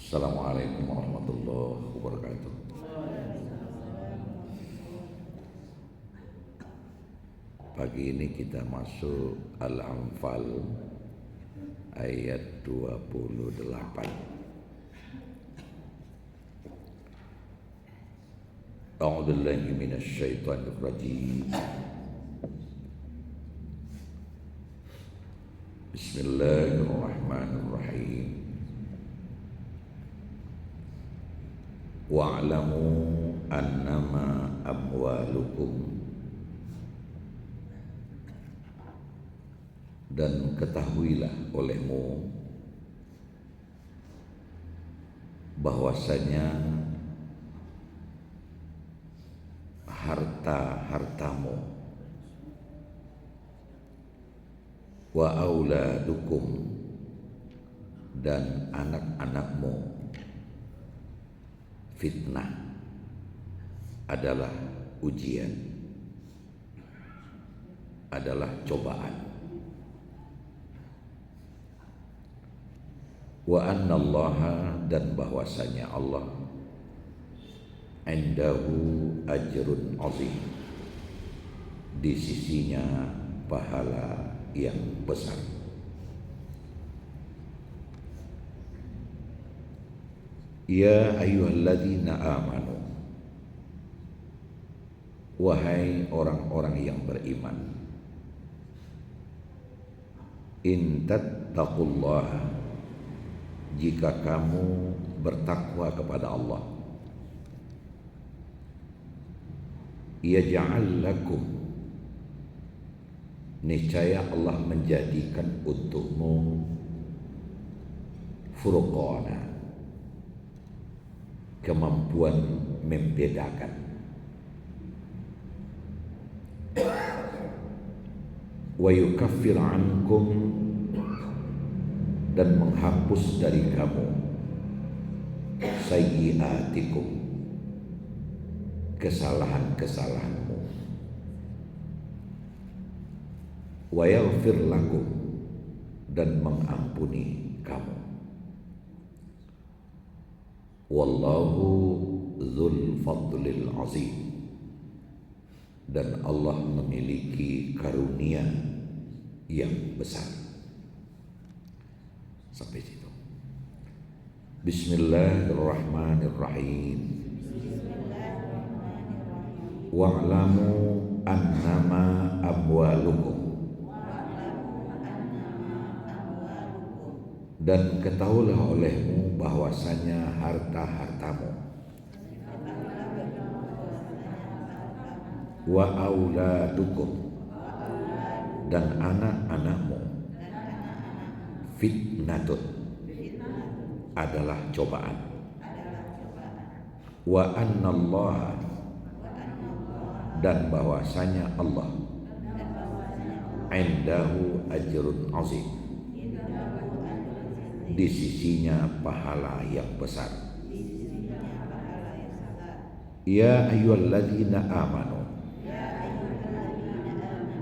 Assalamualaikum warahmatullahi wabarakatuh. Pagi ini kita masuk Al-Anfal ayat 28. A'udzubillahi minasyaitonir rajim. Bismillahirrahmanirrahim. Wa'lamu annama amwalukum, dan ketahuilah olehmu bahwasanya harta-hartamu wa auladukum, dan anak-anakmu fitnah, adalah ujian, adalah cobaan. Wa annallaha, dan bahwasanya Allah indahu ajrun azim, di sisinya pahala yang besar. Ya ayyuhalladzina amanu, wahai orang-orang yang beriman, in tattaqullaha, jika kamu bertakwa kepada Allah, yaj'al lakum, niscaya Allah menjadikan untukmu furqana, kemampuan membedakan, wa yukaffir ankum, dan menghapus dari kamu sayyiatikum, kesalahan-kesalahanmu, wa yaghfir lakum, dan mengampuni kamu. Wallahu dzul fadlil azim, dan Allah memiliki karunia yang besar. Sampai situ. Bismillahirrahmanirrahim. Wa'lamu annama amwalukum, dan ketahuilah olehmu bahwasanya harta-hartamu, wa auladukum, dan anak-anakmu, fitnatun, adalah cobaan. Wa annallaha, dan bahwasanya Allah indahu ajrun azim, di sisinya pahala yang besar. Ya ayyuhalladzina amanu,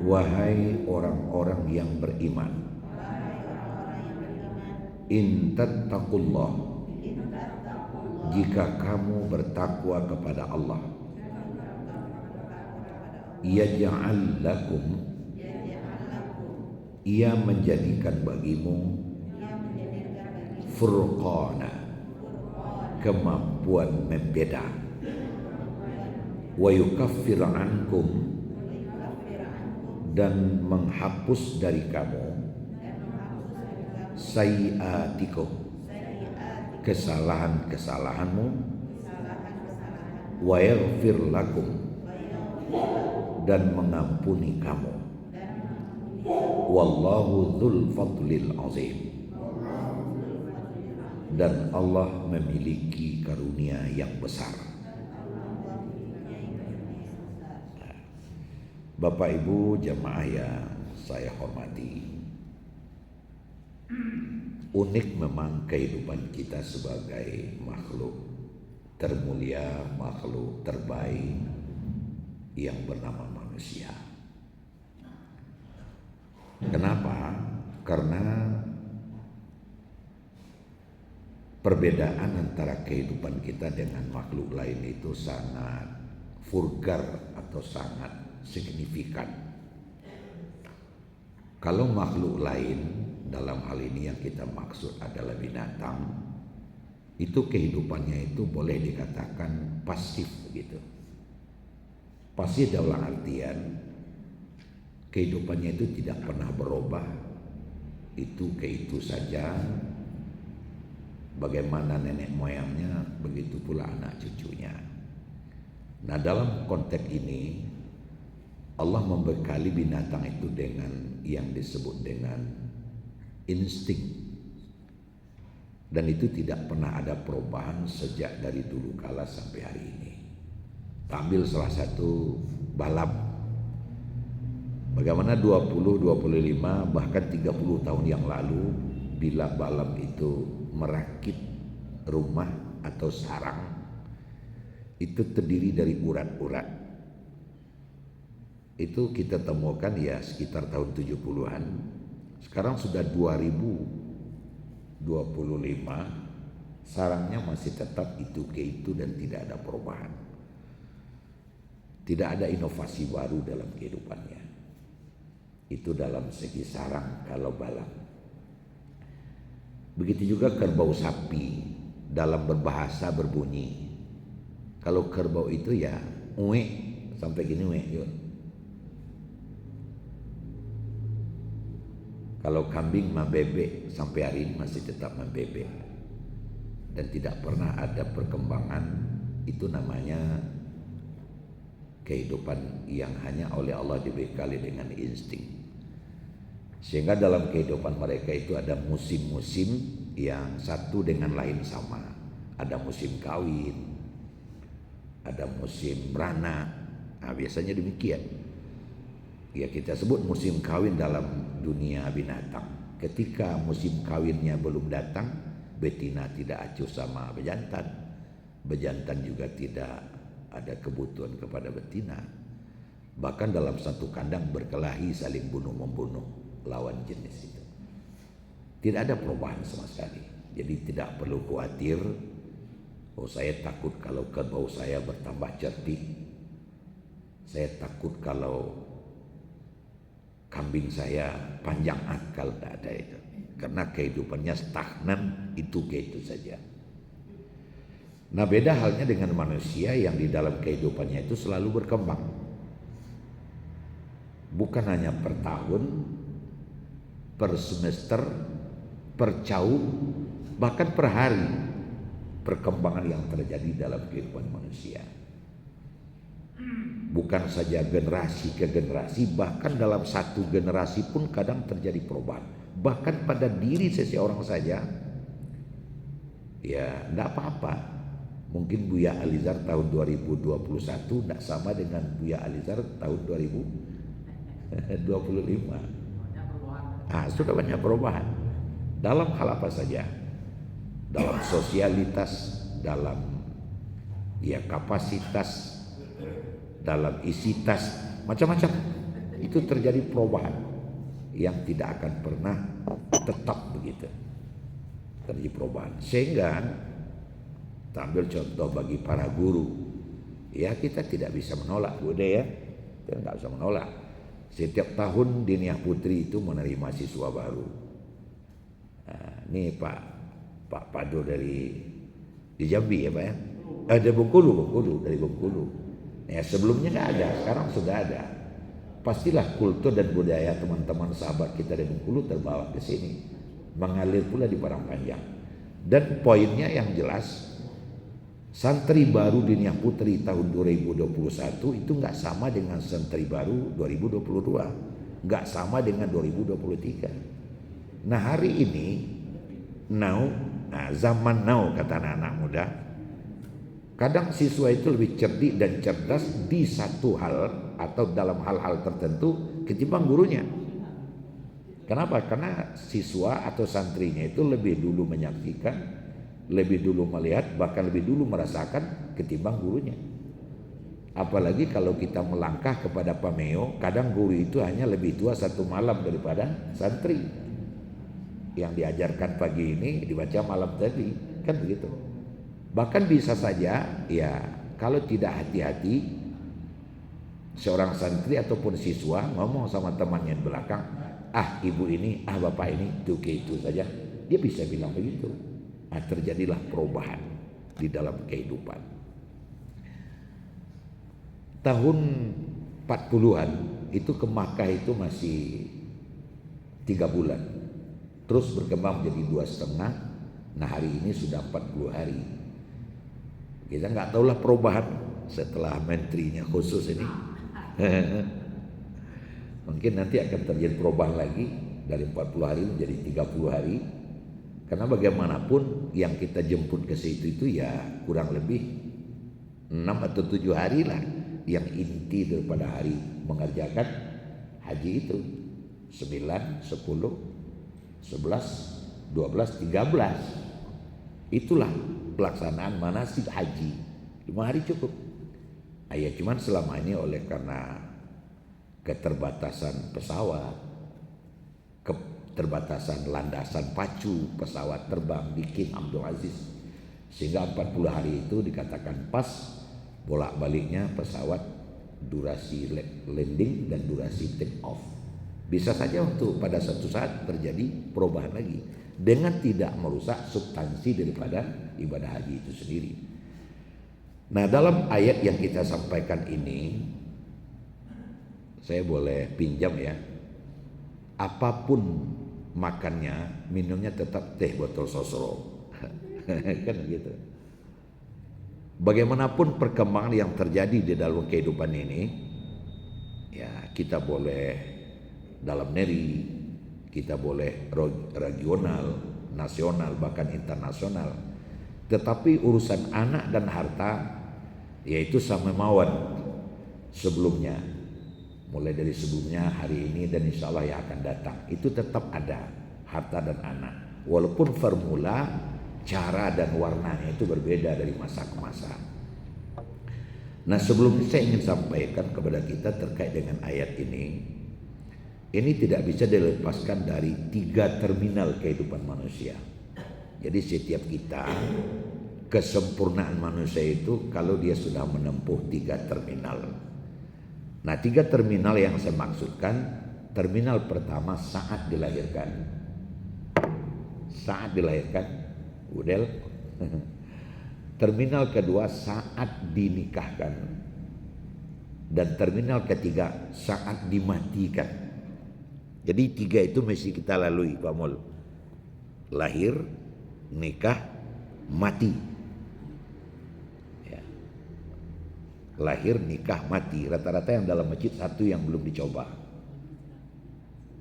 wahai orang-orang yang beriman, in tattaqullah, jika kamu bertakwa kepada Allah, yaj'al lakum, ia menjadikan bagimu furqana, kemampuan membeda, wa yukaffir ankum, dan menghapus dari kamu sayyiatikum, kesalahan-kesalahanmu, wa yaghfir lakum, dan mengampuni kamu. Wallahu dzul fadlil azim, dan Allah memiliki karunia yang besar. Bapak Ibu jamaah yang saya hormati, unik memang kehidupan kita sebagai makhluk termulia, makhluk terbaik yang bernama manusia. Kenapa? Karena perbedaan antara kehidupan kita dengan makhluk lain itu sangat vulgar atau sangat signifikan. Kalau makhluk lain, dalam hal ini yang kita maksud adalah binatang, itu kehidupannya itu boleh dikatakan pasif gitu. Pasif dalam artian kehidupannya itu tidak pernah berubah, itu ke itu saja. Bagaimana nenek moyangnya, begitu pula anak cucunya. Nah, dalam konteks ini Allah membekali binatang itu dengan yang disebut dengan insting, dan itu tidak pernah ada perubahan sejak dari dulu kala sampai hari ini. Ambil salah satu balap, bagaimana 20, 25 bahkan 30 tahun yang lalu, bila balap itu merakit rumah atau sarang, itu terdiri dari urat-urat. Itu kita temukan ya sekitar tahun 70-an. Sekarang sudah 2025, sarangnya masih tetap itu ke itu dan tidak ada perubahan. Tidak ada inovasi baru dalam kehidupannya. Itu dalam segi sarang kalau balap. Begitu juga kerbau sapi, dalam berbahasa berbunyi. Kalau kerbau itu ya uwe, sampai gini uwe yuk. Kalau kambing membebek, sampai hari ini masih tetap membebek. Dan tidak pernah ada perkembangan. Itu namanya kehidupan yang hanya oleh Allah dibekali dengan insting. Sehingga dalam kehidupan mereka itu ada musim-musim yang satu dengan lain sama. Ada musim kawin, ada musim beranak. Nah, biasanya demikian. Ya, kita sebut musim kawin dalam dunia binatang. Ketika musim kawinnya belum datang, betina tidak acuh sama bejantan. Bejantan juga tidak ada kebutuhan kepada betina. Bahkan dalam satu kandang berkelahi saling bunuh-membunuh lawan jenis itu. Tidak ada perubahan sama sekali. Jadi tidak perlu khawatir, oh saya takut kalau kerbau saya bertambah cerdik, saya takut kalau kambing saya panjang akal. Tidak ada itu. Karena kehidupannya stagnan, itu ke itu saja. Nah, beda halnya dengan manusia yang di dalam kehidupannya itu selalu berkembang. Bukan hanya per tahun, per semester, per jauh, bahkan per hari, perkembangan yang terjadi dalam kehidupan manusia. Bukan saja generasi ke generasi, bahkan dalam satu generasi pun kadang terjadi perubahan. Bahkan pada diri seseorang saja, ya tidak apa-apa. Mungkin Buya Alizar tahun 2021 tidak sama dengan Buya Alizar tahun 2025. Sudah banyak perubahan. Dalam hal apa saja? Dalam sosialitas, dalam ya kapasitas, dalam isi tas, macam-macam. Itu terjadi perubahan yang tidak akan pernah tetap begitu. Terjadi perubahan. Sehingga kita ambil contoh bagi para guru. Ya, kita tidak bisa menolak, Bude ya. Kita tidak bisa menolak. Setiap tahun Diniyah Putri itu menerima siswa baru. Nah, ini Pak Pado dari di Jambi ya Pak ya? Dari Bengkulu, dari Bengkulu. Ya, sebelumnya nggak ada, sekarang sudah ada. Pastilah kultur dan budaya teman-teman sahabat kita dari Bengkulu terbawa ke sini, mengalir pula di Parangpanjang. Dan poinnya yang jelas, santri baru Diniyah Putri tahun 2021 itu nggak sama dengan santri baru 2022, nggak sama dengan 2023. Nah, hari ini zaman now kata anak-anak muda, kadang siswa itu lebih cerdik dan cerdas di satu hal atau dalam hal-hal tertentu ketimbang gurunya. Kenapa? Karena siswa atau santrinya itu lebih dulu menyaksikan, lebih dulu melihat, bahkan lebih dulu merasakan ketimbang gurunya. Apalagi kalau kita melangkah kepada pameo, kadang guru itu hanya lebih tua satu malam daripada santri. Yang diajarkan pagi ini dibaca malam tadi. kan begitu. Bahkan bisa saja ya kalau tidak hati-hati seorang santri ataupun siswa ngomong sama temannya di belakang, ah ibu ini, ah bapak ini, itu saja. Dia bisa bilang begitu. Nah, terjadilah perubahan di dalam kehidupan. Tahun 40-an itu ke Makkah itu masih 3 bulan. Terus berkembang menjadi 2,5. Nah hari ini sudah 40 hari. Kita nggak tahulah perubahan setelah menterinya khusus ini. Mungkin nanti akan terjadi perubahan lagi dari 40 hari menjadi 30 hari. Karena bagaimanapun yang kita jemput ke situ itu ya kurang lebih 6 atau 7 hari lah yang inti daripada hari mengerjakan haji itu. 9, 10, 11, 12, 13. Itulah pelaksanaan manasik haji. 5 hari cukup. Ya cuman selama ini oleh karena keterbatasan pesawat, keterbatasan landasan pacu pesawat terbang di King Abdul Aziz, sehingga 40 hari itu dikatakan pas bolak-baliknya pesawat durasi landing dan durasi take off. Bisa saja untuk pada suatu saat terjadi perubahan lagi dengan tidak merusak substansi daripada ibadah haji itu sendiri. Nah dalam ayat yang kita sampaikan ini, saya boleh pinjam ya, apapun makannya, minumnya tetap teh botol sosro. Kan gitu. Bagaimanapun perkembangan yang terjadi di dalam kehidupan ini, ya kita boleh dalam negeri, kita boleh regional, nasional, bahkan internasional. Tetapi urusan anak dan harta, yaitu sama mawon sebelumnya. Mulai dari sebelumnya, hari ini, dan insya Allah yang akan datang. Itu tetap ada, harta dan anak. Walaupun formula, cara dan warnanya itu berbeda dari masa ke masa. Nah sebelumnya saya ingin sampaikan kepada kita terkait dengan ayat ini. Ini tidak bisa dilepaskan dari 3 terminal kehidupan manusia. Jadi setiap kita, kesempurnaan manusia itu kalau dia sudah menempuh 3 terminal. Nah 3 terminal yang saya maksudkan, terminal pertama saat dilahirkan. Saat dilahirkan, udel. Terminal kedua saat dinikahkan. Dan terminal ketiga saat dimatikan. Jadi 3 itu mesti kita lalui Pak Mul. Lahir, nikah, mati. Ya. Lahir, nikah, mati. Rata-rata yang dalam masjid 1 yang belum dicoba.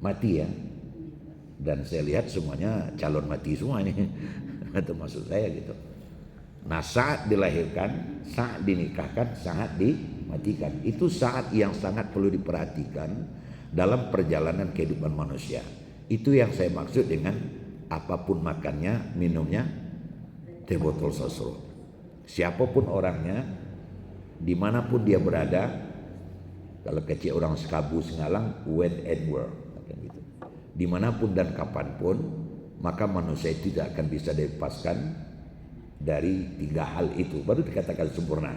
Mati ya. Dan saya lihat semuanya calon mati semua ini. Itu maksud saya gitu. Nah saat dilahirkan, saat dinikahkan, saat dimatikan. Itu saat yang sangat perlu diperhatikan dalam perjalanan kehidupan manusia. Itu yang saya maksud dengan apapun makannya, minumnya, teh botol sosro. Siapapun orangnya, dimanapun dia berada, kalau kecil orang Sekabu Sengalang, when and where, gitu. Dimanapun dan kapanpun, maka manusia itu tidak akan bisa dilepaskan dari 3 hal itu. Baru dikatakan sempurna.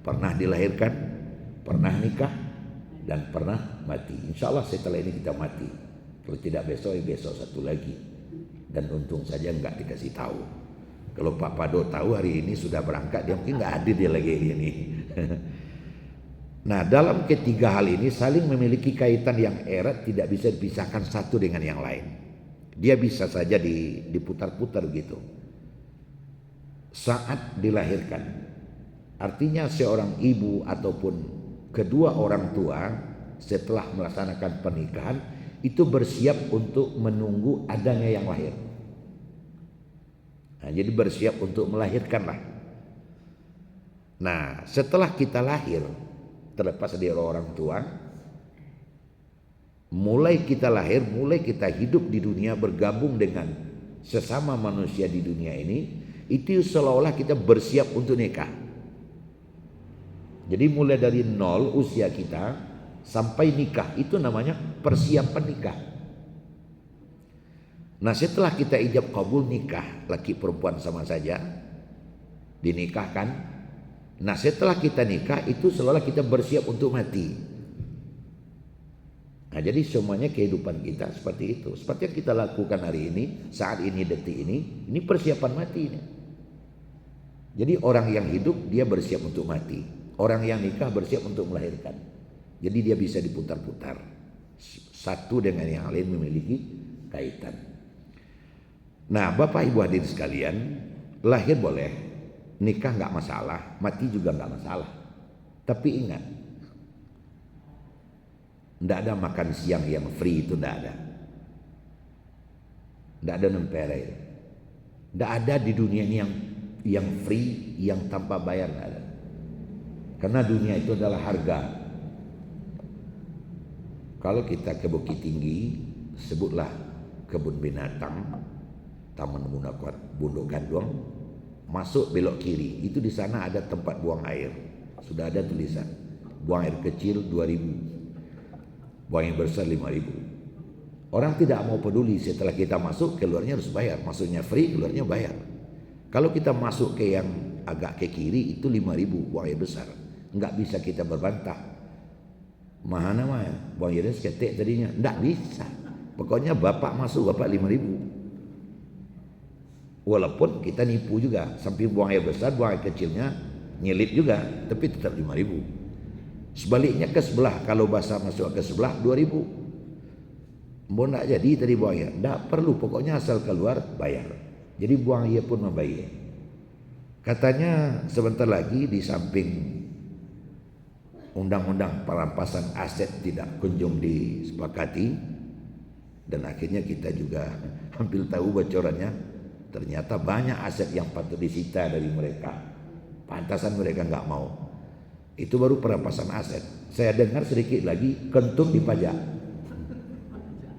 Pernah dilahirkan, pernah nikah, dan pernah mati. Insya Allah setelah ini kita mati. Kalau tidak besok, ya besok 1 lagi. Dan untung saja nggak dikasih tahu. Kalau Pak Pado tahu hari ini sudah berangkat, dia mungkin nggak hadir dia lagi hari ini. Nah dalam ketiga hal ini saling memiliki kaitan yang erat, tidak bisa dipisahkan satu dengan yang lain. Dia bisa saja diputar-putar gitu. Saat dilahirkan, artinya seorang ibu ataupun kedua orang tua setelah melaksanakan pernikahan itu bersiap untuk menunggu adanya yang lahir. Nah, jadi bersiap untuk melahirkanlah. Nah setelah kita lahir, terlepas dari orang tua, mulai kita lahir, mulai kita hidup di dunia, bergabung dengan sesama manusia di dunia ini, itu seolah-olah kita bersiap untuk nikah. Jadi mulai dari 0 usia kita sampai nikah, itu namanya persiapan nikah. Nah setelah kita ijab kabul nikah, laki perempuan sama saja, dinikahkan. Nah setelah kita nikah itu seolah kita bersiap untuk mati. Nah jadi semuanya kehidupan kita seperti itu. Seperti yang kita lakukan hari ini, saat ini, detik ini persiapan mati ini. Jadi orang yang hidup dia bersiap untuk mati. Orang yang nikah bersiap untuk melahirkan. Jadi dia bisa diputar-putar. Satu dengan yang lain memiliki kaitan. Nah Bapak Ibu hadirin sekalian, lahir boleh, nikah nggak masalah, mati juga nggak masalah. Tapi ingat, tidak ada makan siang yang free, itu tidak ada. Tidak ada nempere. Tidak ada di dunia ini yang free, yang tanpa bayar, tidak ada. Karena dunia itu adalah harga. Kalau kita ke Bukit Tinggi, sebutlah kebun binatang, Taman Bundok Gandong, masuk belok kiri, itu di sana ada tempat buang air. Sudah ada tulisan, buang air kecil 2.000, buang air besar 5.000. Orang tidak mau peduli, setelah kita masuk keluarnya harus bayar. Masuknya free, keluarnya bayar. Kalau kita masuk ke yang agak ke kiri itu 5.000 buang air besar, nggak bisa kita berbantah. Mahana mah buang airnya seketik tadinya, nggak bisa. Pokoknya bapak masuk bapak 5.000. Walaupun kita nipu juga, sampai buang air besar, buang air kecilnya nyelip juga, tapi tetap 5.000. Sebaliknya ke sebelah, kalau basah masuk ke sebelah 2.000. Mau nak jadi tadi buang air, tak perlu, pokoknya asal keluar bayar. Jadi buang air pun membayar. Katanya sebentar lagi di samping undang-undang perampasan aset tidak kunjung disepakati, dan akhirnya kita juga hampir tahu bocorannya. Ternyata banyak aset yang patut disita dari mereka. Pantasan mereka nggak mau. Itu baru perampasan aset. Saya dengar sedikit lagi kentut dipajak.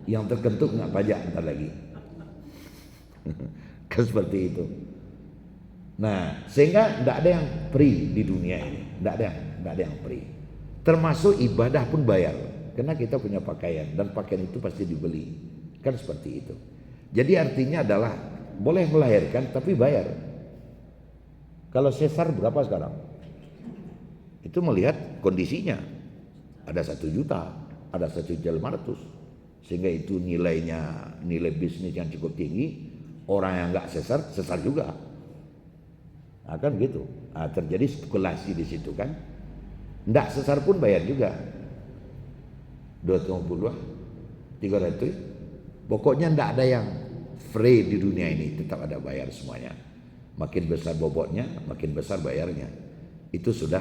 Yang terkentut nggak pajak ntar lagi. Kan seperti itu. Nah, sehingga tidak ada yang free di dunia ini. Tidak ada yang free. Termasuk ibadah pun bayar. Karena kita punya pakaian dan pakaian itu pasti dibeli. Kan seperti itu. Jadi artinya adalah boleh melahirkan tapi bayar. Kalau sesar berapa sekarang? Itu melihat kondisinya. Ada 1 juta, ada 1.500.000. Sehingga itu nilai bisnis yang cukup tinggi. Orang yang nggak sesar juga. Nah, kan gitu. Nah, terjadi spekulasi di situ kan. Nggak sesar pun bayar juga. 250, 300. Pokoknya nggak ada yang free di dunia ini, tetap ada bayar semuanya. Makin besar bobotnya, makin besar bayarnya. Itu sudah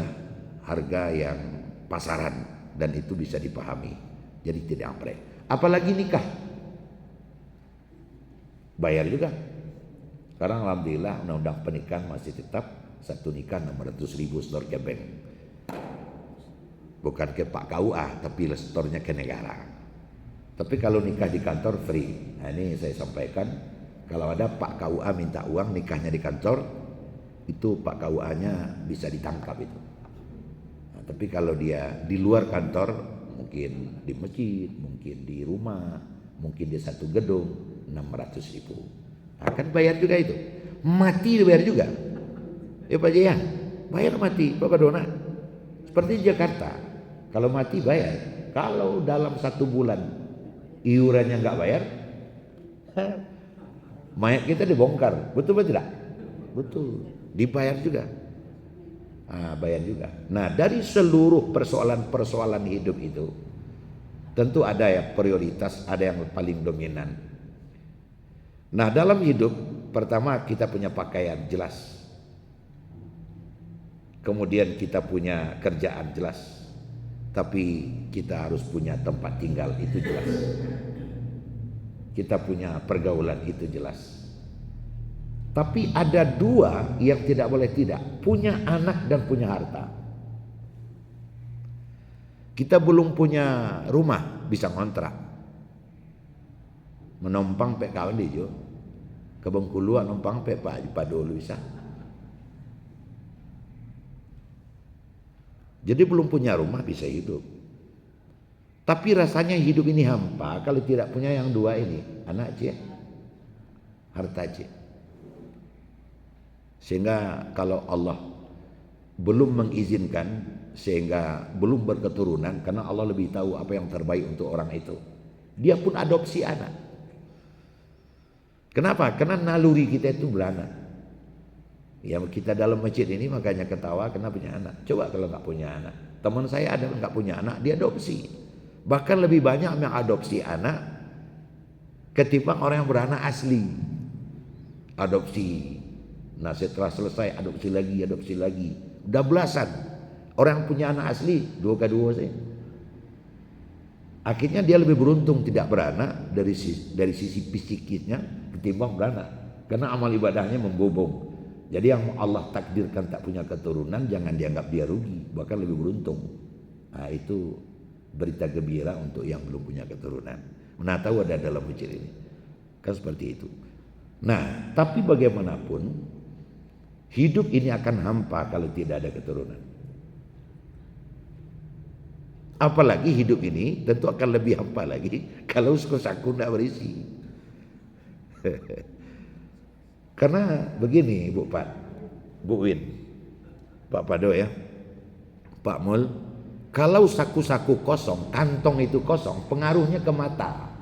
harga yang pasaran dan itu bisa dipahami. Jadi tidak free. Apalagi nikah, bayar juga. Sekarang alhamdulillah undang-undang pernikahan masih tetap satu nikah 600.000 setor ke bank. Bukan ke Pak KUA, tapi setornya ke negara. Tapi kalau nikah di kantor free. Nah ini saya sampaikan, kalau ada Pak KUA minta uang nikahnya di kantor, itu Pak KUA-nya bisa ditangkap itu. Nah, tapi kalau dia di luar kantor, mungkin di masjid, mungkin di rumah, mungkin di satu gedung, 600.000. Akan bayar juga itu. Mati dibayar juga. Ya Pak Jaya, bayar mati, Bapak Dona. Seperti di Jakarta, kalau mati bayar. Kalau dalam 1 bulan iurannya nggak bayar, mayat kita dibongkar, betul tidak? Betul, dibayar juga. Nah, bayar juga. Nah, dari seluruh persoalan hidup itu, tentu ada ya prioritas, ada yang paling dominan. Nah, dalam hidup, pertama kita punya pakaian jelas, kemudian kita punya kerjaan jelas. Tapi kita harus punya tempat tinggal, itu jelas. Kita punya pergaulan, itu jelas. Tapi ada 2 yang tidak boleh tidak. Punya anak dan punya harta. Kita belum punya rumah, bisa ngontrak. Menompang pek kawan di jo. Ke Bengkulu nompang pek Pak dulu bisa. Jadi belum punya rumah bisa hidup. Tapi rasanya hidup ini hampa kalau tidak punya yang 2 ini. Anak cie. harta aja. Sehingga kalau Allah belum mengizinkan, sehingga belum berketurunan, karena Allah lebih tahu apa yang terbaik untuk orang itu, dia pun adopsi anak. Kenapa? Karena naluri kita itu beranak. Ya, kita dalam masjid ini makanya ketawa karena punya anak. Coba kalau nggak punya anak. Teman saya ada nggak punya anak, dia adopsi. Bahkan lebih banyak yang adopsi anak ketimbang orang yang beranak asli. Adopsi. Nah, setelah selesai adopsi lagi. Udah belasan. Orang yang punya anak asli 2x2 sih. Akhirnya dia lebih beruntung tidak beranak dari sisi psikisnya ketimbang beranak. Karena amal ibadahnya membobong. Jadi yang Allah takdirkan tak punya keturunan, jangan dianggap dia rugi, bahkan lebih beruntung. Nah, itu berita gembira untuk yang belum punya keturunan. Mana tahu ada dalam masjid ini. Kan seperti itu. Nah, tapi bagaimanapun hidup ini akan hampa kalau tidak ada keturunan. Apalagi hidup ini tentu akan lebih hampa lagi kalau saku tidak berisi. Karena begini Bu Pat, Bu Win, Pak Pado ya, Pak Mul, kalau saku-saku kosong, kantong itu kosong, pengaruhnya ke mata.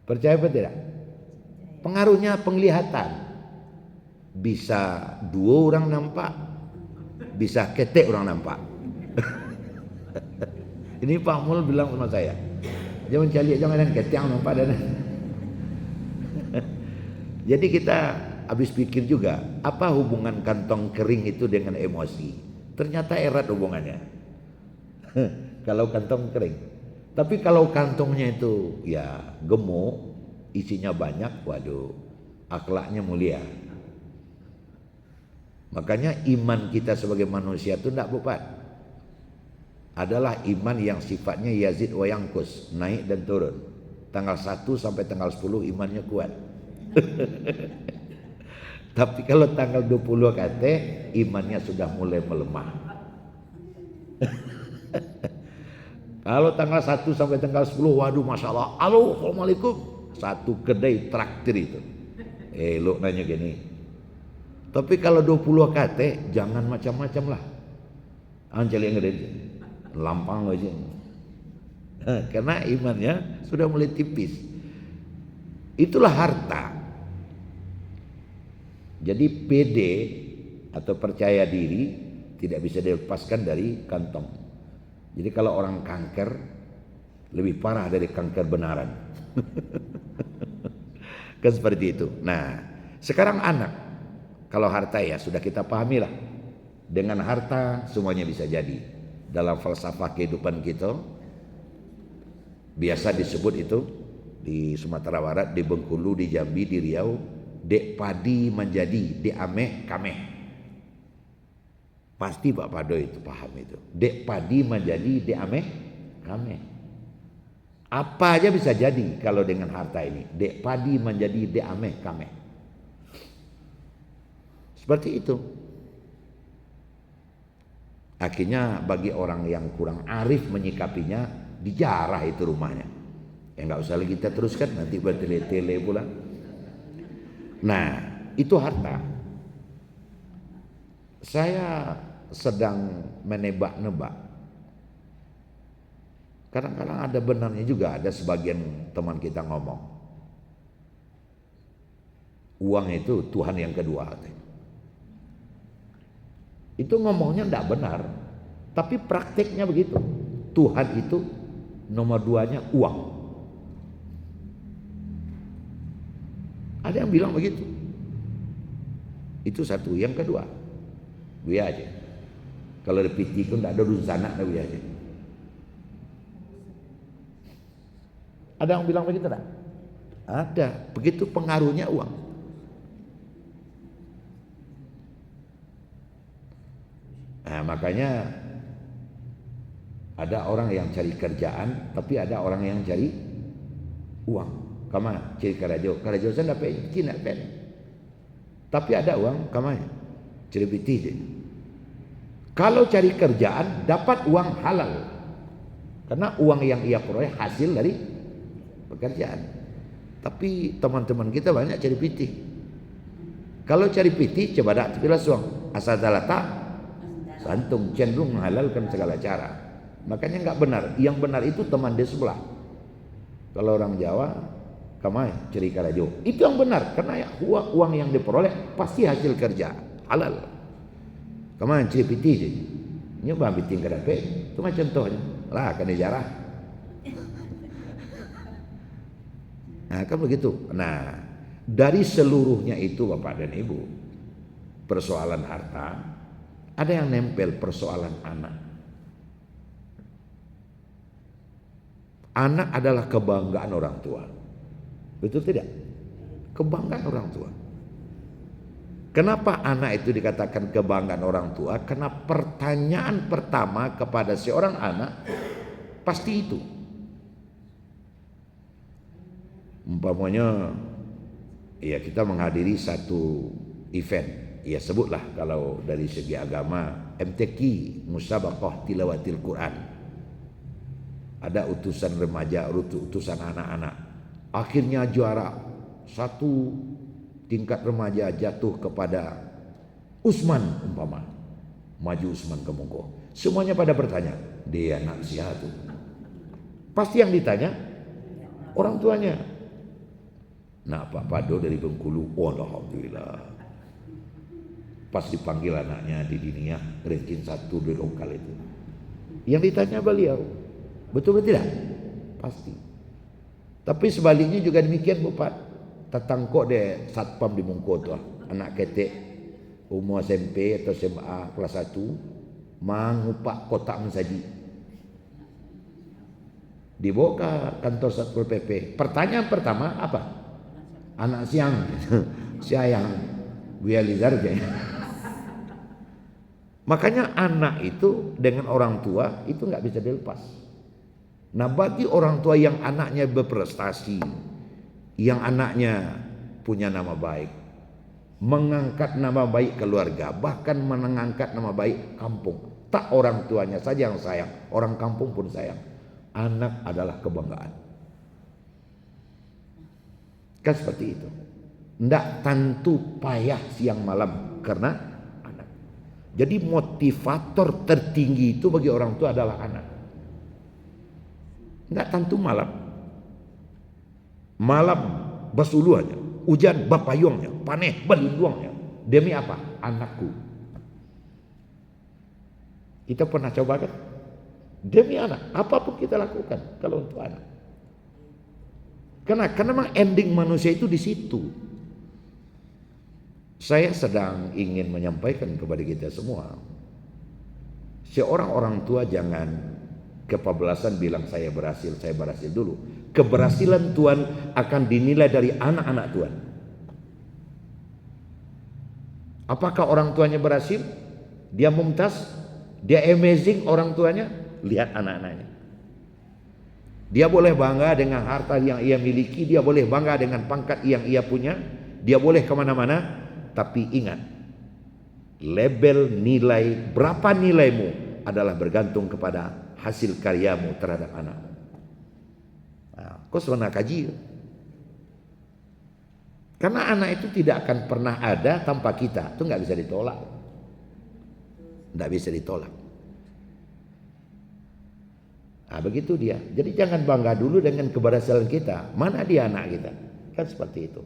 Percaya apa tidak? Pengaruhnya penglihatan. Bisa 2 orang nampak, bisa ketek orang nampak. Ini Pak Mul bilang sama saya, jangan cari jangan ketek nampak dan. Jadi kita habis pikir juga, apa hubungan kantong kering itu dengan emosi? Ternyata erat hubungannya. Kalau kantong kering. Tapi kalau kantongnya itu ya gemuk, isinya banyak, waduh, akhlaknya mulia. Makanya iman kita sebagai manusia itu tidak bupat. Adalah iman yang sifatnya yazid wa yangkus, naik dan turun. Tanggal 1 sampai tanggal 10 imannya kuat. Tapi kalau tanggal 20 kate imannya sudah mulai melemah. Kalau tanggal 1 sampai tanggal 10, waduh masya Allah, halo assalamualaikum, satu kedai traktir itu. Lo nanya gini. Tapi kalau 20 kate jangan macam-macam lah. Anjali yang gede, lampang aja. Karena imannya sudah mulai tipis. Itulah harta. Jadi pede atau percaya diri tidak bisa dilepaskan dari kantong. Jadi kalau orang kanker lebih parah dari kanker benaran. Kan seperti itu. Nah, sekarang anak, kalau harta ya sudah kita pahami lah. Dengan harta semuanya bisa jadi. Dalam falsafah kehidupan kita biasa disebut itu di Sumatera Barat, di Bengkulu, di Jambi, di Riau, dek padi menjadi dek ameh kameh. Pasti Pak Pado itu paham itu. Dek padi menjadi dek ameh kameh. Apa aja bisa jadi kalau dengan harta ini. Dek padi menjadi dek ameh kameh. Seperti itu. Akhirnya bagi orang yang kurang arif menyikapinya, dijarah itu rumahnya. Ya nggak usah lagi kita teruskan, nanti bertele-tele pula. Nah, itu harta. Saya sedang menebak-nebak. Kadang-kadang ada benarnya juga, ada sebagian teman kita ngomong, uang itu Tuhan yang kedua. Itu ngomongnya tidak benar, tapi prakteknya begitu. Tuhan itu nomor 2-nya uang. Ada yang bilang begitu. Itu satu. Yang kedua, gue aja. Kalau ada piti pun tidak ada urusan anak, gue aja. Ada yang bilang begitu tak? Ada. Begitu pengaruhnya uang. Nah, makanya ada orang yang cari kerjaan, tapi ada orang yang cari uang. Kama cari karajo saya dapat Cina pen. Tapi ada uang, kama cari piti. Kalau cari kerjaan dapat uang halal. Karena uang yang ia peroleh hasil dari pekerjaan. Tapi teman-teman kita banyak cari piti. Kalau cari piti coba dak tapi langsung asal tak santung, cenderung menghalalkan segala cara. Makanya nggak benar. Yang benar itu teman di sebelah. Kalau orang Jawa, kamai ceri karajo. Itu yang benar karena ya, uang yang diperoleh pasti hasil kerja halal. Kamai ceri piti je. Nyoba piti kadape. Itu mah contohnya. Lah kan jarah. Nah kan begitu. Nah dari seluruhnya itu Bapak dan Ibu, persoalan harta, ada yang nempel persoalan anak. Anak adalah kebanggaan orang tua. Betul tidak? Kebanggaan orang tua. Kenapa anak itu dikatakan kebanggaan orang tua? Karena pertanyaan pertama kepada seorang anak pasti itu. Umpamanya ya kita menghadiri satu event, ya sebutlah kalau dari segi agama MTQ, Musabaqah Tilawatil Quran. Ada utusan remaja, utusan anak-anak. Akhirnya juara satu tingkat remaja jatuh kepada Usman umpama. Maju Usman ke Mongko. Semuanya pada bertanya, dia anak siapa? Pasti yang ditanya orang tuanya. Nah Pak Pado dari Bengkulu, oh, alhamdulillah. Pas dipanggil anaknya di Diniyah, ranking 1 di lokal itu. Yang ditanya beliau, betul tidak? Pasti. Tapi sebaliknya juga demikian Bapak. Tatangkok deh satpam di Mungko tuh, anak ketek umur SMP atau SMA kelas 1, mangupak kotak mensaji. Dibawa ke kantor Satpol PP. Pertanyaan pertama apa? Anak siang, siang, bializar aja. Makanya anak itu dengan orang tua itu nggak bisa dilepas. Nah bagi orang tua yang anaknya berprestasi, yang anaknya punya nama baik, mengangkat nama baik keluarga, bahkan mengangkat nama baik kampung. Tak orang tuanya saja yang sayang, orang kampung pun sayang. Anak adalah kebanggaan. Kan seperti itu. Ndak tentu payah siang malam karena anak. Jadi motivator tertinggi itu bagi orang tua adalah anak. Ndak tentu malam. Malam basuluannya, hujan bapayungnya, paneh balindungnya. Demi apa? Anakku. Kita pernah coba kan? Demi anak, apapun kita lakukan kalau untuk anak. Karena memang ending manusia itu di situ. Saya sedang ingin menyampaikan kepada kita semua, seorang orang tua jangan kepablasan bilang saya berhasil dulu. Keberhasilan Tuhan akan dinilai dari anak-anak Tuhan. Apakah orang tuanya berhasil? Dia mumtaz, dia amazing orang tuanya? Lihat anak-anaknya. Dia boleh bangga dengan harta yang ia miliki, dia boleh bangga dengan pangkat yang ia punya, dia boleh kemana-mana, tapi ingat, label nilai, berapa nilaimu adalah bergantung kepada hasil karyamu terhadap anak. Nah, kau pernah kaji? Karena anak itu tidak akan pernah ada tanpa kita, itu nggak bisa ditolak, nggak bisa ditolak. Nah begitu dia. Jadi jangan bangga dulu dengan keberhasilan kita. Mana dia anak kita? Kan seperti itu.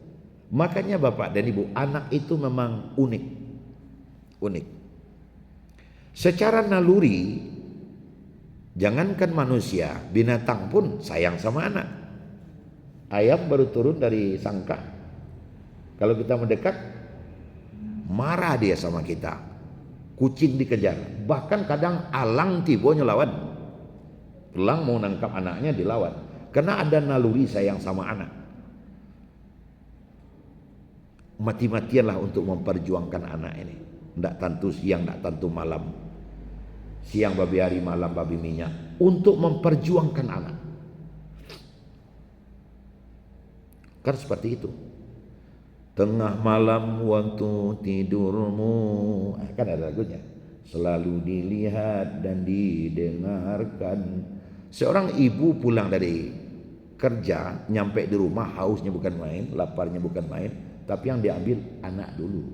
Makanya Bapak dan Ibu, anak itu memang unik. Unik. Secara naluri, jangankan manusia, binatang pun sayang sama anak. Ayam baru turun dari sangka. Kalau kita mendekat, marah dia sama kita. Kucing dikejar. Bahkan kadang alang tibonya lawan. Elang mau nangkap anaknya dilawan. Karena ada naluri sayang sama anak. Mati-matianlah untuk memperjuangkan anak ini. Tidak tentu siang, tidak tentu malam. Siang babi hari, malam babi minyak. Untuk memperjuangkan anak. Kan seperti itu. Tengah malam waktu tidurmu, kan ada lagunya. Selalu dilihat dan didengarkan. Seorang ibu pulang dari kerja, nyampe di rumah hausnya bukan main, laparnya bukan main, tapi yang diambil anak dulu,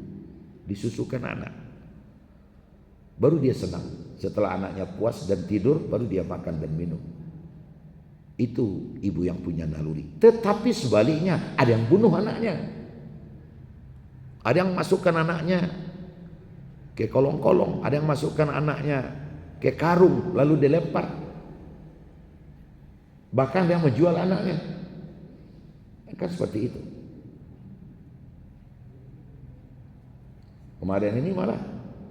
disusukan anak, baru dia senang. Setelah anaknya puas dan tidur, baru dia makan dan minum. Itu ibu yang punya naluri. Tetapi sebaliknya, ada yang bunuh anaknya, ada yang masukkan anaknya ke kolong-kolong, ada yang masukkan anaknya ke karung lalu dilempar. Bahkan yang menjual anaknya, kan seperti itu. Kemarin ini malah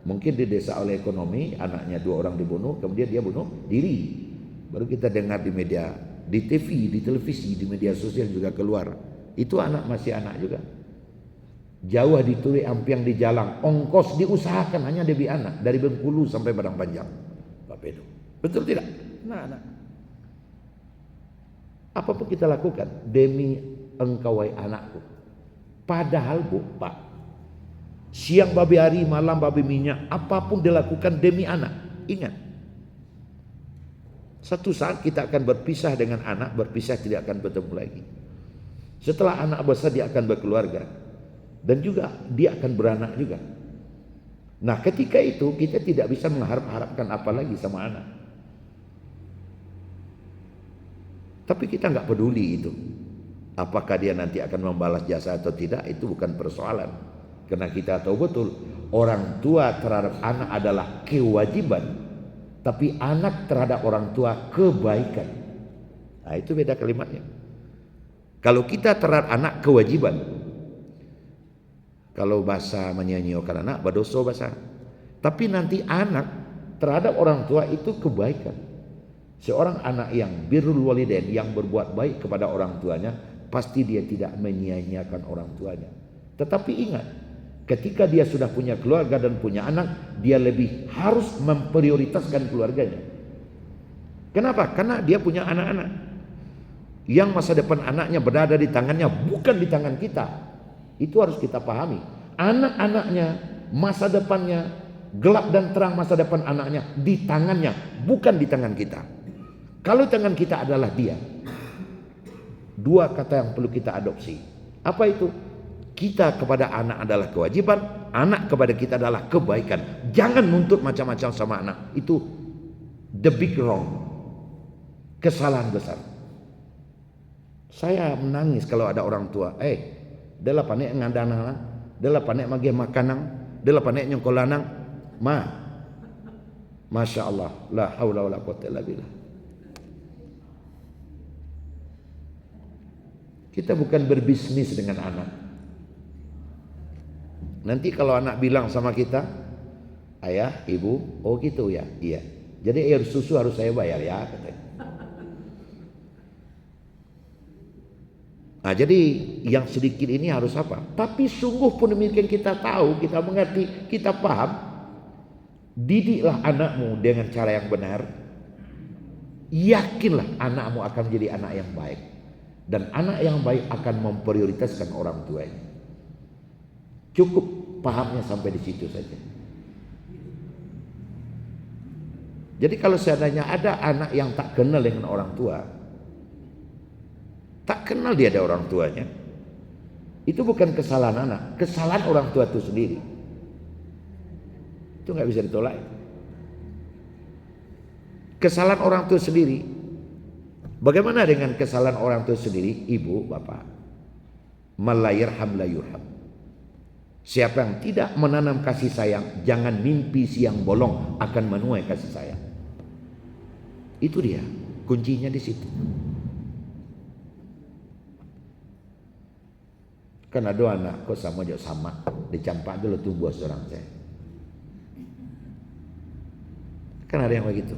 mungkin didesak oleh ekonomi, anaknya 2 orang dibunuh, kemudian dia bunuh diri. Baru kita dengar di media, di TV, di televisi, di media sosial juga keluar. Itu anak masih anak juga. Jauh dituri ampiang di jalan, ongkos diusahakan hanya demi anak dari Bengkulu sampai Padang Panjang. Pak Pedo, betul tidak? Anak. Apapun kita lakukan demi engkau wahai anakku. Padahal bu, Pak, siang babi hari, malam babi minyak, apapun dilakukan demi anak. Ingat, satu saat kita akan berpisah dengan anak, berpisah tidak akan bertemu lagi. Setelah anak besar dia akan berkeluarga, dan juga dia akan beranak juga. Nah ketika itu kita tidak bisa mengharap-harapkan apa lagi sama anak. Tapi kita nggak peduli itu. Apakah dia nanti akan membalas jasa atau tidak, itu bukan persoalan. Karena kita tahu betul orang tua terhadap anak adalah kewajiban, tapi anak terhadap orang tua kebaikan. Nah itu beda kalimatnya. Kalau kita terhadap anak kewajiban, kalau bahasa menyanyikan anak berdosa bahasa. Tapi nanti anak terhadap orang tua itu kebaikan. Seorang anak yang birrul walidain, yang berbuat baik kepada orang tuanya, pasti dia tidak menyia-nyiakan orang tuanya. Tetapi ingat, ketika dia sudah punya keluarga dan punya anak, dia lebih harus memprioritaskan keluarganya. Kenapa? Karena dia punya anak-anak yang masa depan anaknya berada di tangannya, bukan di tangan kita. Itu harus kita pahami. Anak-anaknya, masa depannya, gelap dan terang masa depan anaknya di tangannya, bukan di tangan kita. Kalau tangan kita adalah dia. 2 kata yang perlu kita adopsi. Apa itu? Kita kepada anak adalah kewajiban, anak kepada kita adalah kebaikan. Jangan nuntut macam-macam sama anak. Itu the big wrong. Kesalahan besar. Saya menangis kalau ada orang tua, dela panek ngandanang, dela panek mage makanang, dela panek nyongkolanang, Masya Allah, la haula wala quwwata illa billah. Kita bukan berbisnis dengan anak. Nanti kalau anak bilang sama kita, ayah, ibu, oh gitu ya, iya. Jadi air susu harus saya bayar ya, katanya. Nah jadi yang sedikit ini harus apa? Tapi sungguh pun demikian kita tahu, kita mengerti, kita paham. Didiklah anakmu dengan cara yang benar. Yakinlah anakmu akan menjadi anak yang baik. Dan anak yang baik akan memprioritaskan orang tuanya. Cukup pahamnya sampai di situ saja. Jadi kalau seandainya ada anak yang tak kenal dengan orang tua, tak kenal dia ada orang tuanya, itu bukan kesalahan anak, kesalahan orang tua itu sendiri. Itu nggak bisa ditolak. Kesalahan orang tua sendiri. Bagaimana dengan kesalahan orang tua sendiri, ibu, bapak? Malayarham la yurham. Siapa yang tidak menanam kasih sayang, jangan mimpi siang bolong akan menuai kasih sayang. Itu dia, kuncinya di situ. Karena doa anak kok sama dicampak dulu tubuh seorang saya. Kan ada yang begitu.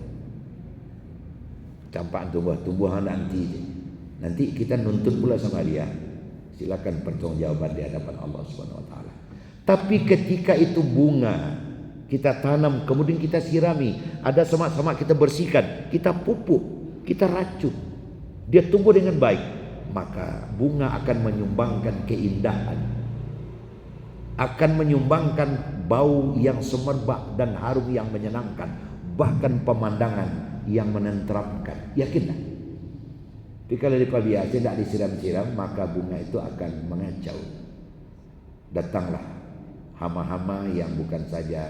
Campaan tumbuhan nanti kita nuntut pula sama dia. Silakan pertanggungjawaban di hadapan Allah Subhanahu wa taala. Tapi ketika itu bunga kita tanam, kemudian kita sirami, ada semak-semak kita bersihkan, kita pupuk, kita racun, dia tumbuh dengan baik, maka bunga akan menyumbangkan keindahan, akan menyumbangkan bau yang semerbak dan harum yang menyenangkan, bahkan pemandangan yang menenteramkan. Yakinlah. Tapi kalau dipabiasi tidak disiram-siram, maka bunga itu akan mengacau. Datanglah hama-hama yang bukan saja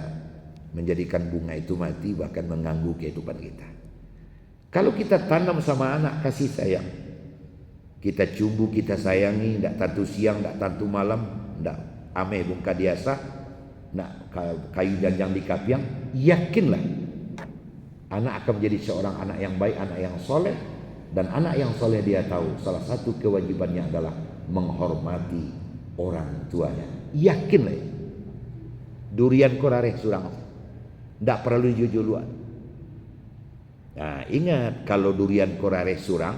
menjadikan bunga itu mati, bahkan mengganggu kehidupan kita. Kalau kita tanam sama anak kasih sayang, kita cumbu, kita sayangi, tidak tantu siang, tidak tantu malam, tidak ame bungka diasa, tidak kayu janjang di kapiang, yakinlah anak akan menjadi seorang anak yang baik, anak yang soleh. Dan anak yang soleh dia tahu salah satu kewajibannya adalah menghormati orang tuanya. Yakinlah, durian korareh surang, tidak perlu jujuluan. Nah ingat, kalau durian korareh surang,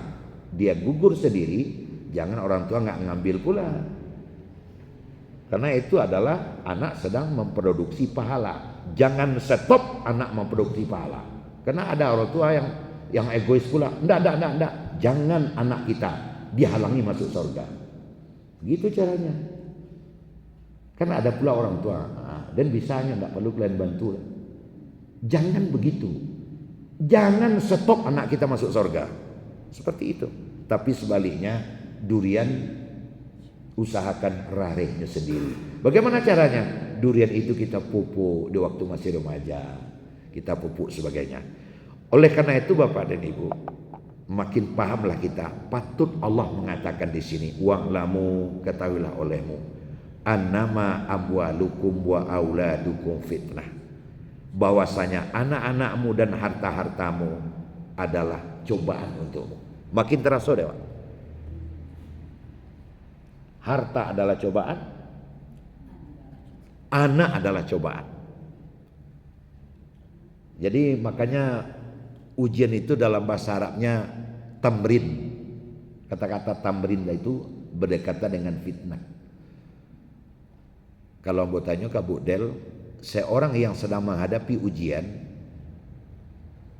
dia gugur sendiri, jangan orang tua nggak ngambil pula. Karena itu adalah anak sedang memproduksi pahala. Jangan stop anak memproduksi pahala. Karena ada orang tua yang egois pula. Enggak. Jangan anak kita dihalangi masuk surga. Gitu caranya. Karena ada pula orang tua. Dan bisanya enggak perlu kalian bantu. Jangan begitu. Jangan stop anak kita masuk surga. Seperti itu. Tapi sebaliknya, durian usahakan rarehnya sendiri. Bagaimana caranya? Durian itu kita pupuk di waktu masih remaja. Kita pupuk sebagainya. Oleh karena itu Bapak dan Ibu, makin pahamlah kita. Patut Allah mengatakan di sini, wa'lamu, ketahuilah olehmu, annama amwalukum wa auladukum fitnah. Bahwasanya anak-anakmu dan harta-hartamu adalah cobaan untukmu. Makin terasa deh Pak. Harta adalah cobaan, anak adalah cobaan. Jadi makanya ujian itu dalam bahasa Arabnya tamrin. Kata-kata tamrin itu berdekatan dengan fitnah. Kalau mau tanya ke Bu Del, seorang yang sedang menghadapi ujian,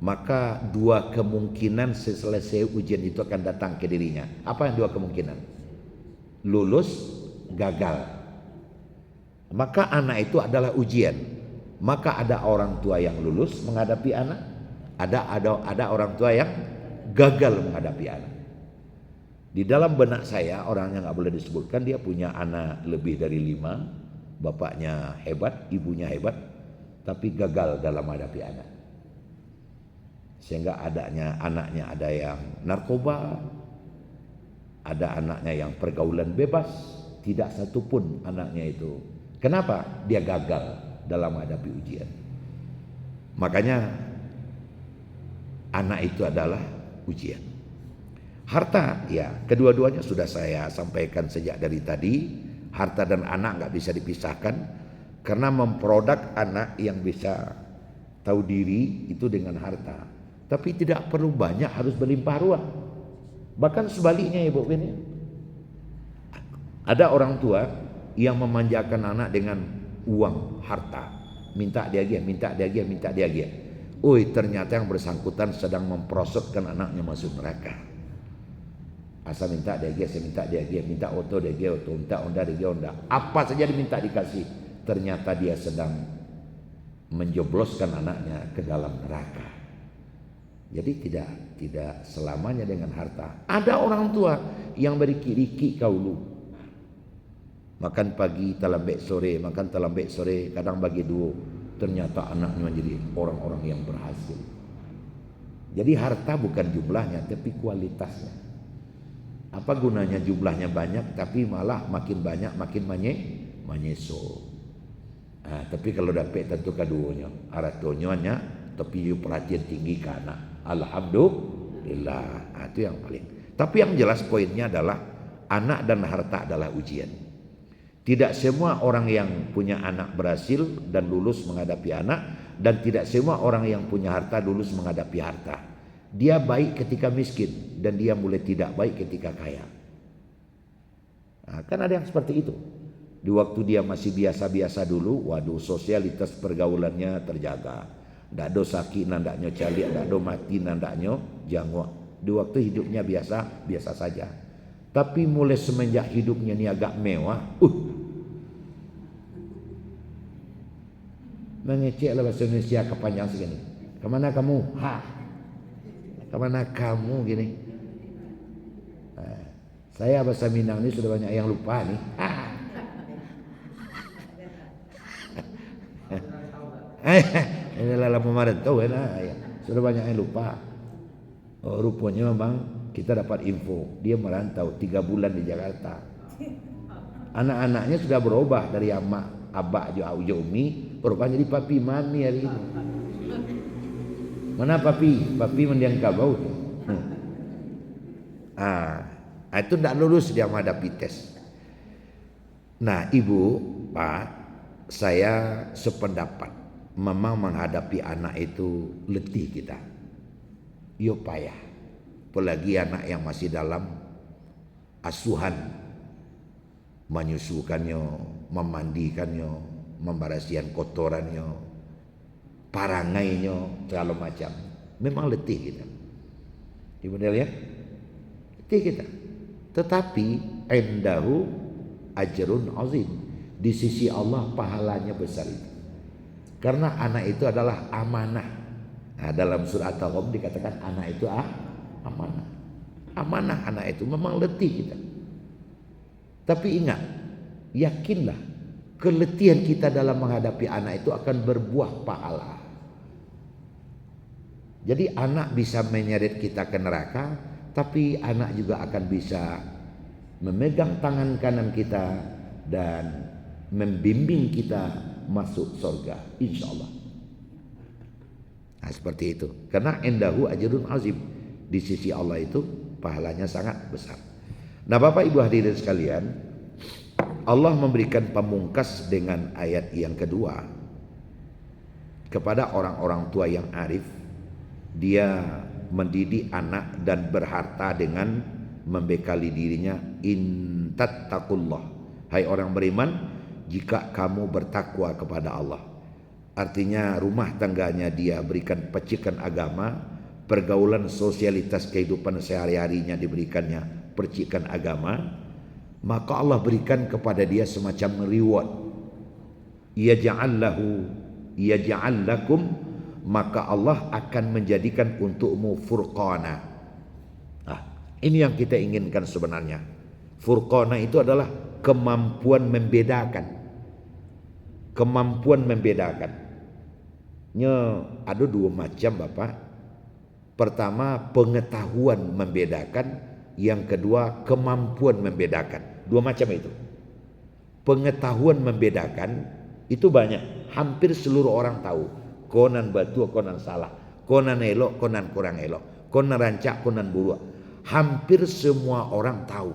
maka dua kemungkinan selesai ujian itu akan datang ke dirinya. Apa yang dua kemungkinan? Lulus, gagal. Maka anak itu adalah ujian. Maka ada orang tua yang lulus menghadapi anak, ada orang tua yang gagal menghadapi anak. Di dalam benak saya, orangnya nggak boleh disebutkan, dia punya anak lebih dari 5, bapaknya hebat, ibunya hebat, tapi gagal dalam menghadapi anak. Sehingga anaknya ada yang narkoba, ada anaknya yang pergaulan bebas, tidak satupun anaknya itu. Kenapa? Dia gagal dalam menghadapi ujian. Makanya anak itu adalah ujian. Harta, ya kedua-duanya sudah saya sampaikan sejak dari tadi. Harta dan anak nggak bisa dipisahkan, karena memproduk anak yang bisa tahu diri itu dengan harta. Tapi tidak perlu banyak, harus berlimpah ruah. Bahkan sebaliknya Ibu ini, ada orang tua yang memanjakan anak dengan uang, harta, minta dia, minta dia. Ternyata yang bersangkutan sedang memproseskan anaknya masuk neraka. Asal minta dia, minta oto dia, minta onda dia, onda. Apa saja diminta dikasih. Ternyata dia sedang menjebloskan anaknya ke dalam neraka. Jadi tidak selamanya dengan harta. Ada orang tua yang beriki-riki kaulu. Makan pagi, talambek sore, makan talambek sore, kadang bagi dua. Ternyata anaknya menjadi orang-orang yang berhasil. Jadi harta bukan jumlahnya, tapi kualitasnya. Apa gunanya jumlahnya banyak, tapi malah makin banyak, makin manyeso. Nah, tapi kalau dapat tentu keduanya, aratonyonya, tapi perhatian tinggi ke anak. Alhamdulillah, nah, itu yang paling. Tapi yang jelas poinnya adalah anak dan harta adalah ujian. Tidak semua orang yang punya anak berhasil dan lulus menghadapi anak, dan tidak semua orang yang punya harta lulus menghadapi harta. Dia baik ketika miskin dan dia mulai tidak baik ketika kaya. Nah, kan ada yang seperti itu. Di waktu dia masih biasa-biasa dulu, waduh, sosialitas pergaulannya terjaga. Ndak do sakit nandaknya calik, ndak do mati nandaknya jangwa. Di waktu hidupnya biasa saja. Tapi mulai semenjak hidupnya ini agak mewah, mengeceklah bahasa Indonesia kepanjang segini. Kemana kamu? Kemana kamu gini? Saya bahasa Minang ini sudah banyak yang lupa nih. Ini lama kemarin tahu ya. Sudah banyak yang lupa. Oh, rupanya memang kita dapat info dia merantau 3 bulan di Jakarta. Anak-anaknya sudah berubah dari abah jo umi berubah jadi papi mami hari ini. Mana papi? Papi mendiang kabau. Itu tidak lulus dia menghadapi tes. Nah, ibu, pak, saya sependapat. Memang menghadapi anak itu letih kita. Yo payah. Apalagi anak yang masih dalam asuhan. Menyusukannya, memandikannya, membarasian kotorannya, parangainya, segala macam. Memang letih kita. Ibu lihat? Letih kita. Tetapi indahu ajrun azim. Di sisi Allah pahalanya besar itu. Karena anak itu adalah amanah. Nah, dalam surah At-Taubah dikatakan anak itu amanah. Amanah anak itu memang letih kita. Tapi ingat, yakinlah keletihan kita dalam menghadapi anak itu akan berbuah pahala. Jadi anak bisa menyeret kita ke neraka, tapi anak juga akan bisa memegang tangan kanan kita dan membimbing kita masuk surga, insya Allah. Nah, seperti itu. Karena indahu ajrun azim. Di sisi Allah itu pahalanya sangat besar. Nah, Bapak Ibu hadirin sekalian, Allah memberikan pamungkas dengan ayat yang kedua kepada orang-orang tua yang arif. Dia mendidik anak dan berharta dengan membekali dirinya, in tattaqullah. Hai orang beriman, jika kamu bertakwa kepada Allah. Artinya rumah tangganya dia berikan percikan agama, pergaulan sosialitas kehidupan sehari-harinya diberikannya percikan agama, maka Allah berikan kepada dia semacam reward. Yaj'al lakum, maka Allah akan menjadikan untukmu furqana. Ini yang kita inginkan sebenarnya. Furqana itu adalah kemampuan membedakan. Kemampuan membedakan. Ada 2 macam Bapak. Pertama pengetahuan membedakan, yang kedua kemampuan membedakan. 2 macam itu. Pengetahuan membedakan itu banyak, hampir seluruh orang tahu. Konan batu, konan salah, konan elok, konan kurang elok, konan rancak, konan buruk. Hampir semua orang tahu.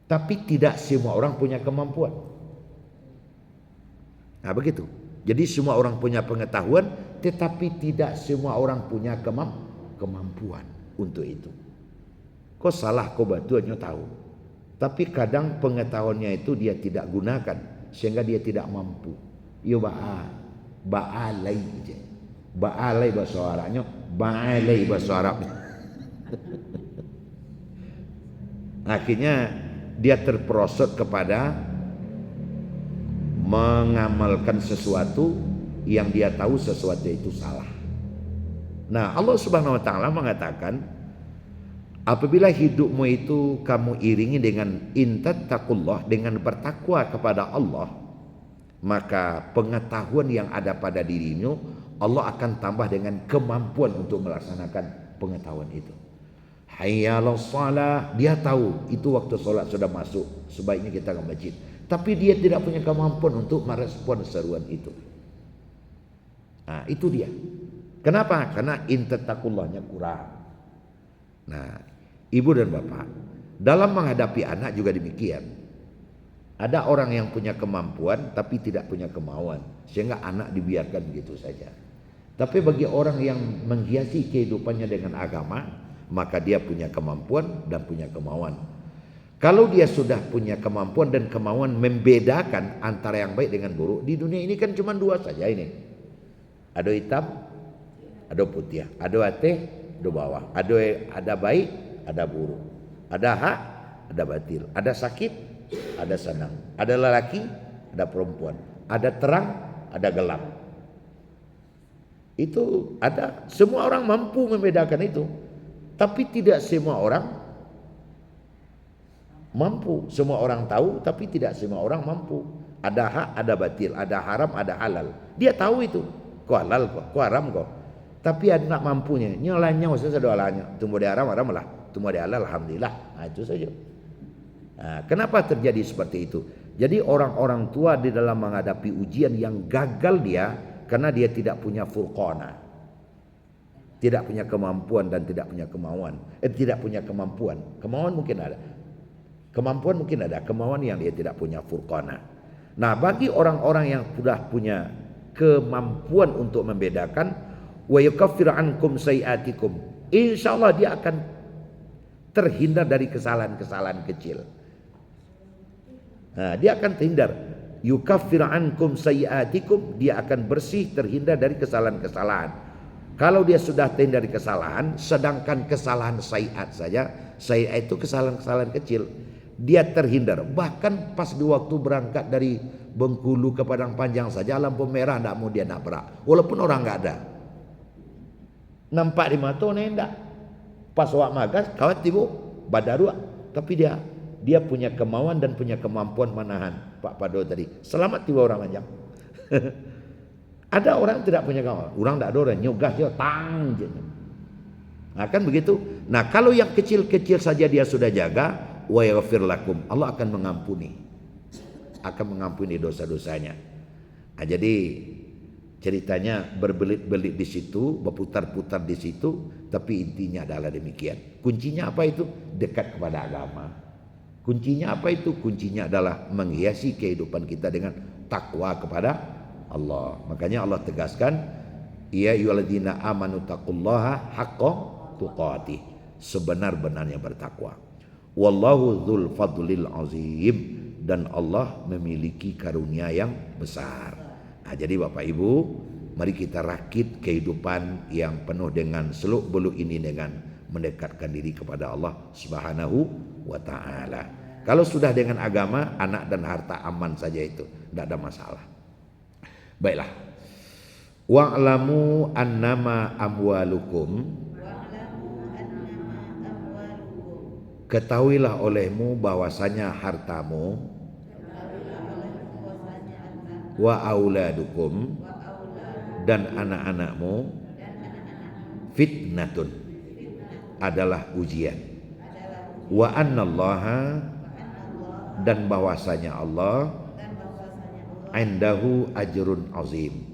Tapi tidak semua orang punya kemampuan. Nah begitu. Jadi semua orang punya pengetahuan, tetapi tidak semua orang punya kemampuan untuk itu. Kok salah, kok batu hanya tahu. Tapi kadang pengetahuannya itu dia tidak gunakan, sehingga dia tidak mampu. Yo ba'alai je. Ba'alai bahasa Arabnya, ba'alai bahasa Arabnya. Akhirnya dia terperosot kepada mengamalkan sesuatu yang dia tahu sesuatu itu salah. Nah, Allah Subhanahu wa taala mengatakan, apabila hidupmu itu kamu iringi dengan intattaqullah, dengan bertakwa kepada Allah, maka pengetahuan yang ada pada dirimu Allah akan tambah dengan kemampuan untuk melaksanakan pengetahuan itu. Hayya 'alas shalah, dia tahu itu waktu sholat sudah masuk, sebaiknya kita ke masjid. Tapi dia tidak punya kemampuan untuk merespon seruan itu. Nah, itu dia. Kenapa? Karena intattaqullahnya kurang. Nah, ibu dan bapak, dalam menghadapi anak juga demikian. Ada orang yang punya kemampuan tapi tidak punya kemauan, sehingga anak dibiarkan begitu saja. Tapi bagi orang yang menghiasi kehidupannya dengan agama, maka dia punya kemampuan dan punya kemauan. Kalau dia sudah punya kemampuan dan kemauan membedakan antara yang baik dengan buruk, di dunia ini kan cuma 2 saja ini. Ada hitam, ada putih, ada atas, ada bawah, ada baik, ada buruk, ada hak, ada batil, ada sakit, ada senang, ada lelaki, ada perempuan, ada terang, ada gelap. Itu ada, semua orang mampu membedakan itu. Tapi tidak semua orang Mampu. Semua orang tahu tapi tidak semua orang mampu. Ada hak, ada batil, ada haram, ada halal. Dia tahu itu. Ku halal kok, ku haram kok. Tapi ada nak mampunya. Nyolanya usah doalanya. Tumbuh di haram, haram lah. Tumbuh di halal, alhamdulillah. Nah, itu saja. Nah, kenapa terjadi seperti itu? Jadi orang-orang tua di dalam menghadapi ujian yang gagal dia karena dia tidak punya furqana. Tidak punya kemampuan dan tidak punya kemauan. Tidak punya kemampuan. Kemauan mungkin ada. Kemampuan mungkin ada. Kemauan yang dia tidak punya furqana. Nah, bagi orang-orang yang sudah punya kemampuan untuk membedakan, wa yukaffir ankum sayiatikum, insyaallah dia akan terhindar dari kesalahan-kesalahan kecil. Nah, dia akan terhindar. Yukaffir ankum sayiatikum, dia akan bersih, terhindar dari kesalahan-kesalahan. Kalau dia sudah terhindar dari kesalahan, sedangkan kesalahan sayiat saja, sayiat itu kesalahan-kesalahan kecil, dia terhindar. Bahkan pas di waktu berangkat dari Bengkulu ke Padang Panjang saja, lampu merah tidak mau dia nabrak, walaupun orang nggak ada. Nampak di mata nendak. Pas wak magas kawat tibu badarua, tapi dia punya kemauan dan punya kemampuan manahan. Pak Pado tadi selamat tiba orang panjang. Ada orang tidak punya kemauan, orang tidak ada orang nyogah dia tang. Nah, kan begitu. Nah, kalau yang kecil-kecil saja dia sudah jaga, wa yaghfir lakum, Allah akan mengampuni. Akan mengampuni dosa-dosanya. Nah, jadi ceritanya berbelit-belit di situ, berputar-putar di situ, tapi intinya adalah demikian. Kuncinya apa itu? Dekat kepada agama. Kuncinya apa itu? Kuncinya adalah menghiasi kehidupan kita dengan takwa kepada Allah. Makanya Allah tegaskan, ya ayyuhalladzina amanu taqullaha haqqa tuqatih, sebenar-benarnya bertakwa. Wallahu dzul fadlil azim, dan Allah memiliki karunia yang besar. Nah, jadi Bapak Ibu, mari kita rakit kehidupan yang penuh dengan seluk-beluk ini dengan mendekatkan diri kepada Allah Subhanahu wa taala. Kalau sudah dengan agama, anak dan harta aman saja itu, tidak ada masalah. Baiklah. Wa'lamu annama amwalukum, ketahuilah olehmu bahwasanya hartamu, wa auladukum, dan anak-anakmu, fitnatun, adalah ujian. Wa annallaha, dan bahwasanya Allah, indahu ajrun azim,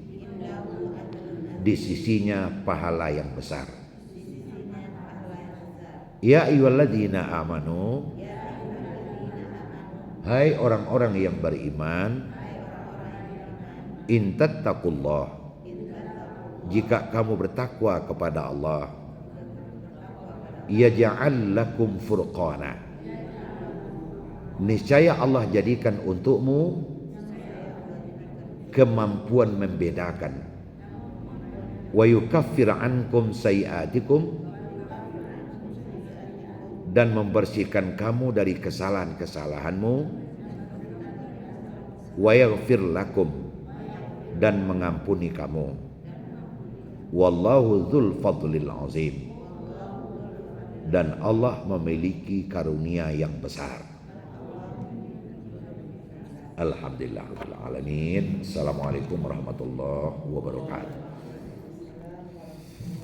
di sisinya pahala yang besar. Ya ayyuhalladzina amanu, hai orang-orang yang beriman, in tattaqullah, jika kamu bertakwa kepada Allah, yaj'al lakum furqana, niscaya Allah jadikan untukmu kemampuan membedakan. Wa yukaffir ankum sayiatikum, dan membersihkan kamu dari kesalahan-kesalahanmu. Wa yaghfir lakum, dan mengampuni kamu. Wallahu dzul fadlil azim, dan Allah memiliki karunia yang besar. Alhamdulillah rabbil alamin. Assalamualaikum warahmatullahi wabarakatuh.